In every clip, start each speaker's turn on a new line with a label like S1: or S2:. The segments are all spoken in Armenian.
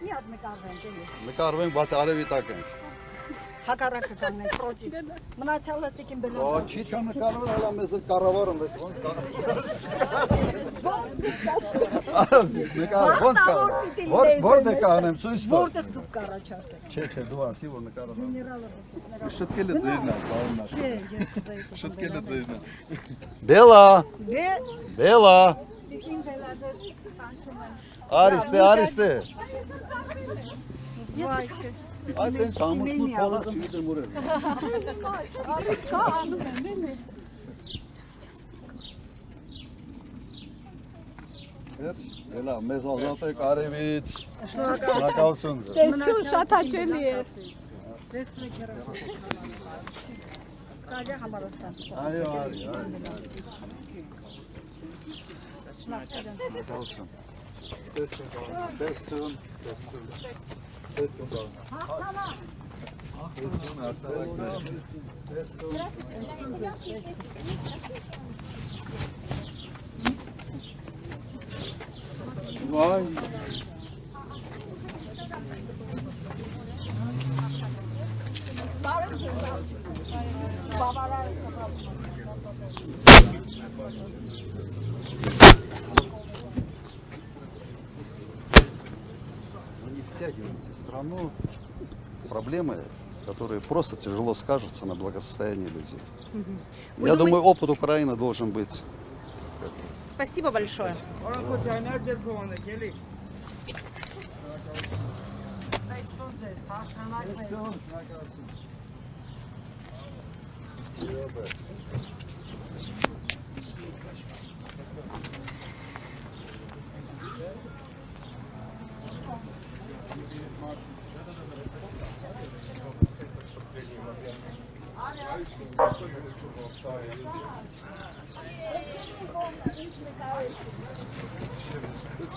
S1: Մի հատ նկարվենք էլի։
S2: Նկարվենք, բայց արևի տակ ենք։
S1: Հակառակը կանենք, պրոտիվ։ Մնացյալը տիկին բելան։
S2: Ո, քիչ է նկարվել, հələ մեզ կառավարում ես, ոնց նկար, ոնց կա։ Որ նկարեմ, ցույց տա։
S1: Որտեղ դուք կառաջարկեք։
S2: Չէ, դու ասի, որ նկարում։
S1: Գեներալը։
S3: Շտկելը ձերն է, պարոննա։
S1: Չէ, ես կուզեի։
S3: Շտկելը ձերն է։
S2: Բելա,
S1: Դե
S2: Բելա,
S1: տիկին բելադես կանչում են։
S2: արիստե։
S1: Վայ, չէ։
S2: Այդ են ցամուսնու փողոց չգիտեմ ուր է։
S1: Չա անում են, էլի։
S2: Էլա, մեզ ազատեք արևից։ Շնորհակալություն ձեզ։
S4: Տեսություն շատ հաճելի է։
S1: Վերցրեք երեխա։ Կարելի համարստան։
S2: Այո, Շնորհակալություն։ Ստեսություն։ Վայ։ Они втягиваются в страну проблемы, которые просто тяжело скажутся на благосостоянии людей. Я думаю, опыт Украины должен быть.
S4: Спасибо большое.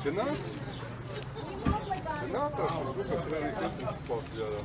S3: Գնաց։ Գնա տա, դուք քրերից սպասի արա։